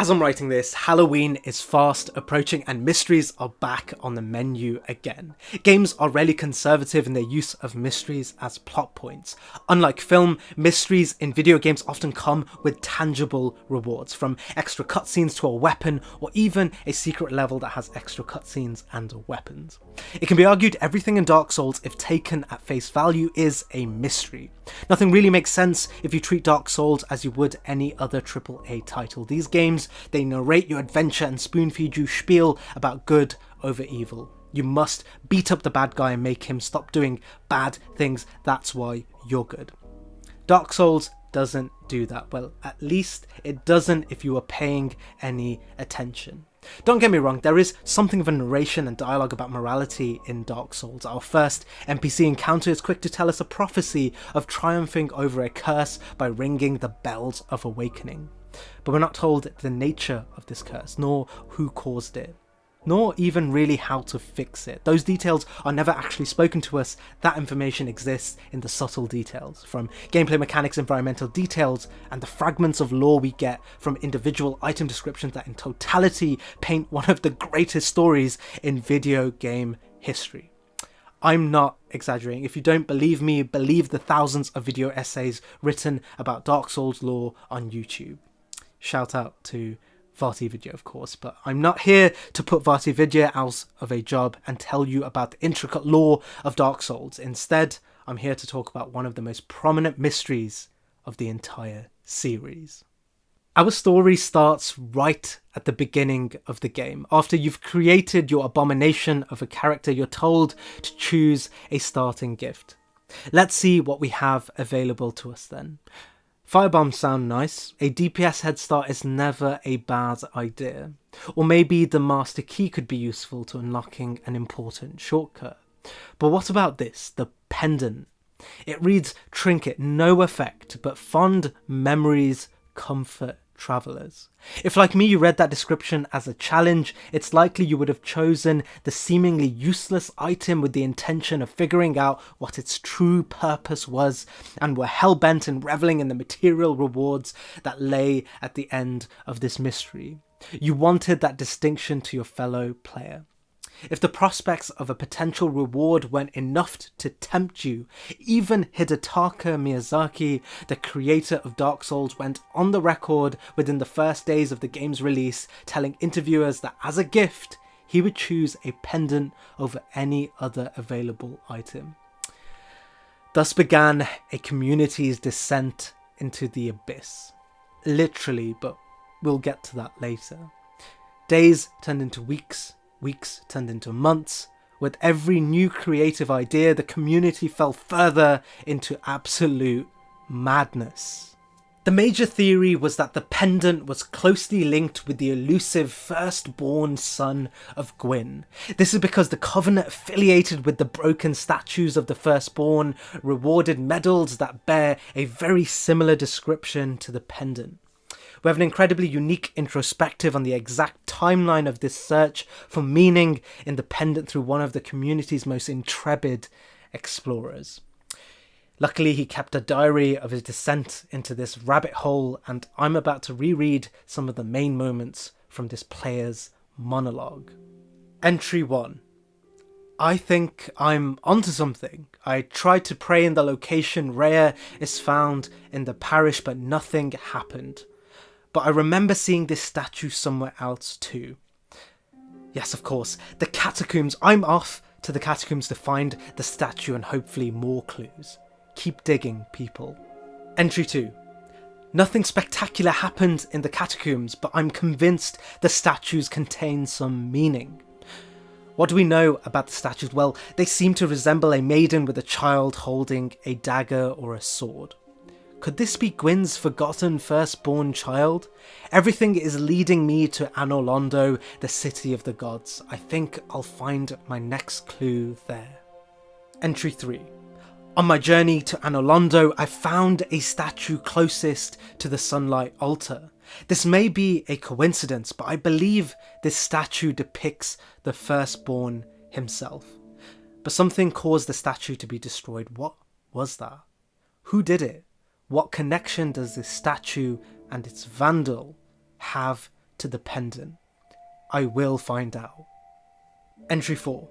As I'm writing this, Halloween is fast approaching and mysteries are back on the menu again. Games are rarely conservative in their use of mysteries as plot points. Unlike film, mysteries in video games often come with tangible rewards, from extra cutscenes to a weapon, or even a secret level that has extra cutscenes and weapons. It can be argued everything in Dark Souls, if taken at face value, is a mystery. Nothing really makes sense if you treat Dark Souls as you would any other AAA title. These games, they narrate your adventure and spoon-feed you spiel about good over evil. You must beat up the bad guy and make him stop doing bad things, that's why you're good. Dark Souls doesn't do that. Well, at least it doesn't if you are paying any attention. Don't get me wrong, there is something of a narration and dialogue about morality in Dark Souls. Our first NPC encounter is quick to tell us a prophecy of triumphing over a curse by ringing the bells of awakening. But we're not told the nature of this curse, nor who caused it, nor even really how to fix it. Those details are never actually spoken to us. That information exists in the subtle details, from gameplay mechanics, environmental details, and the fragments of lore we get from individual item descriptions that in totality paint one of the greatest stories in video game history. I'm not exaggerating. If you don't believe me, believe the thousands of video essays written about Dark Souls lore on YouTube. Shout out to VartyVidya, of course, but I'm not here to put VartyVidya out of a job and tell you about the intricate lore of Dark Souls. Instead, I'm here to talk about one of the most prominent mysteries of the entire series. Our story starts right at the beginning of the game. After you've created your abomination of a character, you're told to choose a starting gift. Let's see what we have available to us then. Firebombs sound nice. A DPS head start is never a bad idea. Or maybe the master key could be useful to unlocking an important shortcut. But what about this, the pendant? It reads trinket, no effect, but fond memories comfort travelers. If, like me, you read that description as a challenge, it's likely you would have chosen the seemingly useless item with the intention of figuring out what its true purpose was, and were hell-bent in reveling in the material rewards that lay at the end of this mystery. You wanted that distinction to your fellow player. If the prospects of a potential reward weren't enough to tempt you, even Hidetaka Miyazaki, the creator of Dark Souls, went on the record within the first days of the game's release, telling interviewers that as a gift, he would choose a pendant over any other available item. Thus began a community's descent into the abyss. Literally, but we'll get to that later. Days turned into weeks. Weeks turned into months. With every new creative idea, the community fell further into absolute madness. The major theory was that the pendant was closely linked with the elusive firstborn son of Gwyn. This is because the Covenant affiliated with the broken statues of the Firstborn rewarded medals that bear a very similar description to the pendant. We have an incredibly unique introspective on the exact timeline of this search for meaning in the pendant through one of the community's most intrepid explorers. Luckily, he kept a diary of his descent into this rabbit hole, and I'm about to reread some of the main moments from this player's monologue. Entry 1. I think I'm onto something. I tried to pray in the location Rhea is found in the parish, but nothing happened. But I remember seeing this statue somewhere else too. Yes, of course, the catacombs. I'm off to the catacombs to find the statue and hopefully more clues. Keep digging, people. Entry 2. Nothing spectacular happened in the catacombs, but I'm convinced the statues contain some meaning. What do we know about the statues? Well, they seem to resemble a maiden with a child holding a dagger or a sword. Could this be Gwyn's forgotten firstborn child? Everything is leading me to Anor Londo, the city of the gods. I think I'll find my next clue there. Entry 3. On my journey to Anor Londo, I found a statue closest to the sunlight altar. This may be a coincidence, but I believe this statue depicts the firstborn himself. But something caused the statue to be destroyed. What was that? Who did it? What connection does this statue and its vandal have to the pendant? I will find out. Entry 4.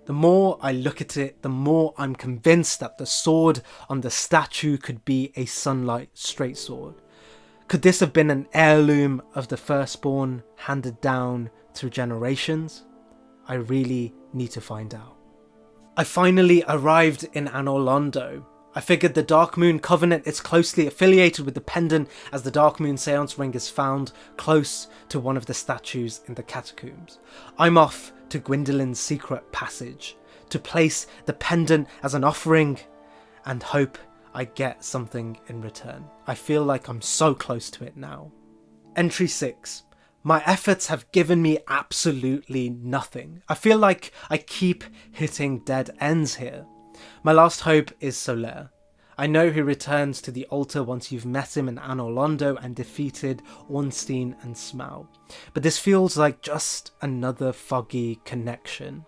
The more I look at it, the more I'm convinced that the sword on the statue could be a sunlight straight sword. Could this have been an heirloom of the Firstborn handed down through generations? I really need to find out. I finally arrived in Anor Londo. I figured the Dark Moon Covenant is closely affiliated with the Pendant, as the Dark Moon Seance Ring is found close to one of the statues in the catacombs. I'm off to Gwendolyn's secret passage to place the pendant as an offering and hope I get something in return. I feel like I'm so close to it now. Entry 6. My efforts have given me absolutely nothing. I feel like I keep hitting dead ends here. My last hope is Solaire. I know he returns to the altar once you've met him in Anor Londo and defeated Ornstein and Smaug. But this feels like just another foggy connection.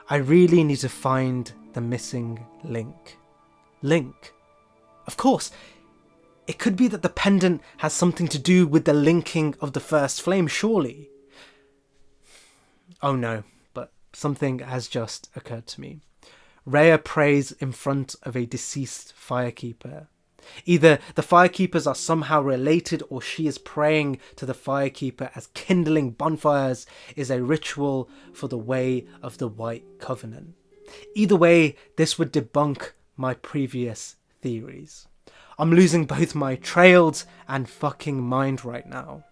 I really need to find the missing link. Link? Of course, it could be that the pendant has something to do with the linking of the first flame, surely. Oh no, but something has just occurred to me. Rhea prays in front of a deceased firekeeper. Either the firekeepers are somehow related, or she is praying to the firekeeper, as kindling bonfires is a ritual for the way of the White Covenant. Either way, this would debunk my previous theories. I'm losing both my trailed and fucking mind right now.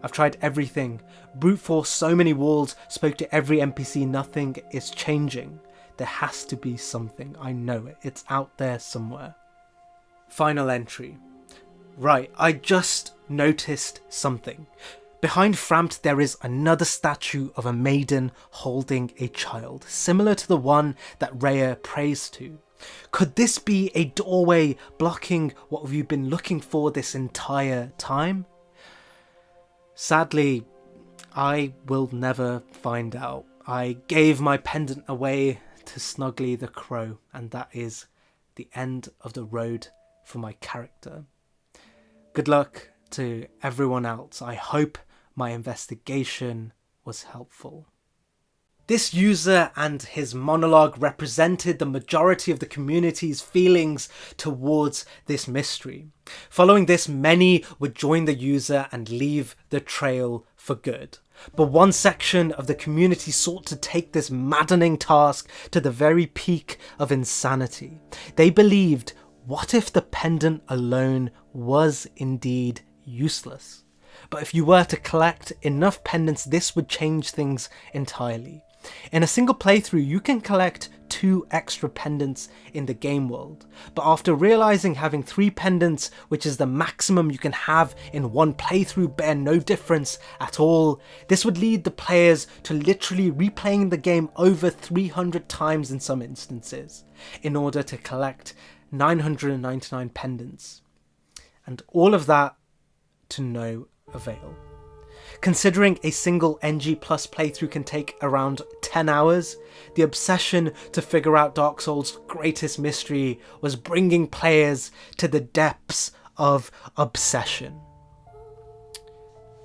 I've tried everything, brute force so many walls, spoke to every NPC, nothing is changing. There has to be something, I know it, it's out there somewhere. Final entry. Right, I just noticed something. Behind Frampt there is another statue of a maiden holding a child, similar to the one that Rhea prays to. Could this be a doorway blocking what we've been looking for this entire time? Sadly, I will never find out. I gave my pendant away to Snuggly the Crow, and that is the end of the road for my character. Good luck to everyone else. I hope my investigation was helpful. This user and his monologue represented the majority of the community's feelings towards this mystery. Following this, many would join the user and leave the trail for good. But one section of the community sought to take this maddening task to the very peak of insanity. They believed, what if the pendant alone was indeed useless? But if you were to collect enough pendants, this would change things entirely. In a single playthrough, you can collect 2 extra pendants in the game world, but after realizing having 3 pendants, which is the maximum you can have in one playthrough, bear no difference at all, this would lead the players to literally replaying the game over 300 times in some instances, in order to collect 999 pendants. And all of that to no avail. Considering a single NG Plus playthrough can take around 10 hours, the obsession to figure out Dark Souls' greatest mystery was bringing players to the depths of obsession.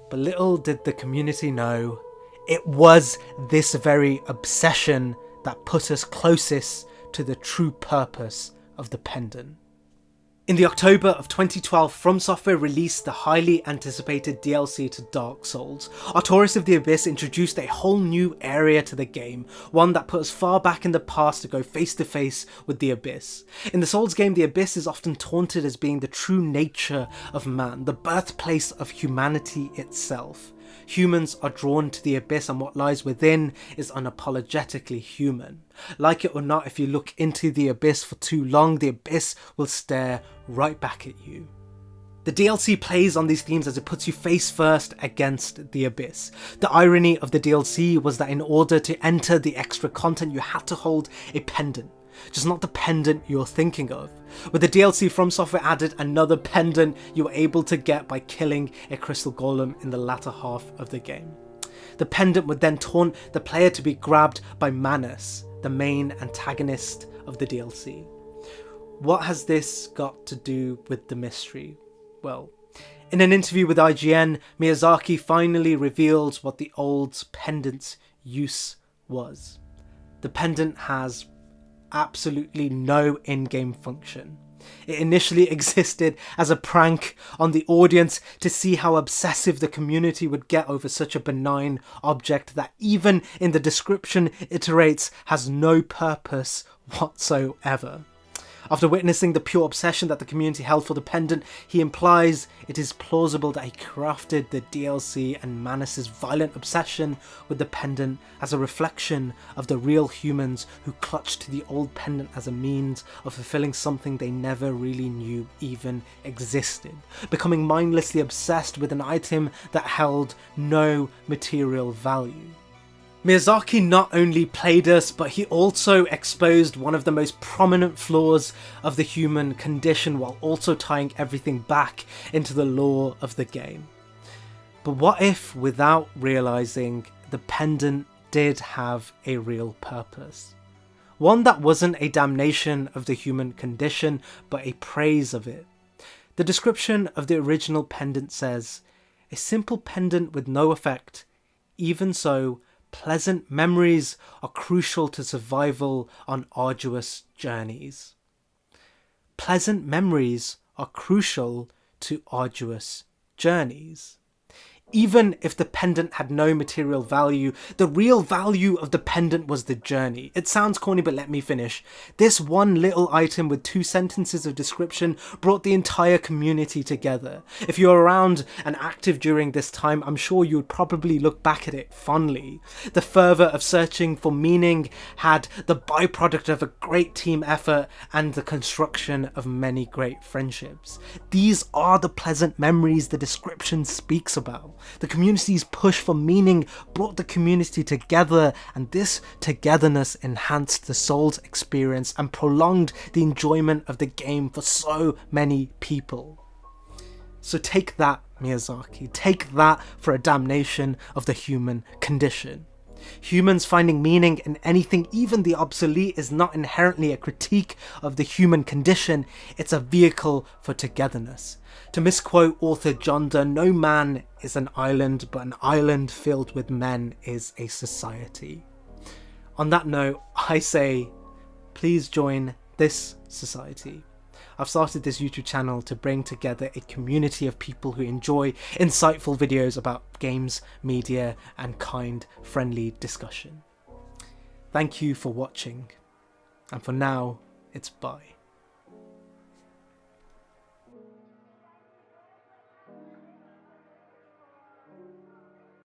But little did the community know, it was this very obsession that put us closest to the true purpose of the pendant. In the October of 2012, From Software released the highly anticipated DLC to Dark Souls. Artorias of the Abyss introduced a whole new area to the game, one that put us far back in the past to go face to face with the Abyss. In the Souls game, the Abyss is often taunted as being the true nature of man, the birthplace of humanity itself. Humans are drawn to the Abyss, and what lies within is unapologetically human. Like it or not, if you look into the Abyss for too long, the Abyss will stare right back at you. The DLC plays on these themes as it puts you face first against the Abyss. The irony of the DLC was that in order to enter the extra content, you had to hold a pendant. Just not the pendant you're thinking of. With the DLC, From Software added another pendant you were able to get by killing a crystal golem in the latter half of the game. The pendant would then taunt the player to be grabbed by Manus, the main antagonist of the DLC. What has this got to do with the mystery? Well, In an interview with IGN, Miyazaki finally revealed what the old Pendant's use was. The Pendant has absolutely no in-game function. It initially existed as a prank on the audience to see how obsessive the community would get over such a benign object that even in the description iterates has no purpose whatsoever. After witnessing the pure obsession that the community held for the Pendant, he implies it is plausible that he crafted the DLC and Manus' violent obsession with the Pendant as a reflection of the real humans who clutched to the old Pendant as a means of fulfilling something they never really knew even existed, becoming mindlessly obsessed with an item that held no material value. Miyazaki not only played us, but he also exposed one of the most prominent flaws of the human condition while also tying everything back into the lore of the game. But what if, without realising, the Pendant did have a real purpose? One that wasn't a damnation of the human condition, but a praise of it. The description of the original Pendant says, "A simple pendant with no effect. Even so, pleasant memories are crucial to survival on arduous journeys." Pleasant memories are crucial to arduous journeys. Even if the Pendant had no material value, the real value of the Pendant was the journey. It sounds corny, but let me finish. This one little item with 2 sentences of description brought the entire community together. If you were around and active during this time, I'm sure you would probably look back at it fondly. The fervour of searching for meaning had the byproduct of a great team effort and the construction of many great friendships. These are the pleasant memories the description speaks about. The community's push for meaning brought the community together, and this togetherness enhanced the soul's experience and prolonged the enjoyment of the game for so many people. So take that, Miyazaki. Take that for a damnation of the human condition. Humans finding meaning in anything, even the obsolete, is not inherently a critique of the human condition, it's a vehicle for togetherness. To misquote author John Donne, no man is an island, but an island filled with men is a society. On that note, I say, please join this society. I've started this YouTube channel to bring together a community of people who enjoy insightful videos about games, media, and kind, friendly discussion. Thank you for watching, and for now, it's bye.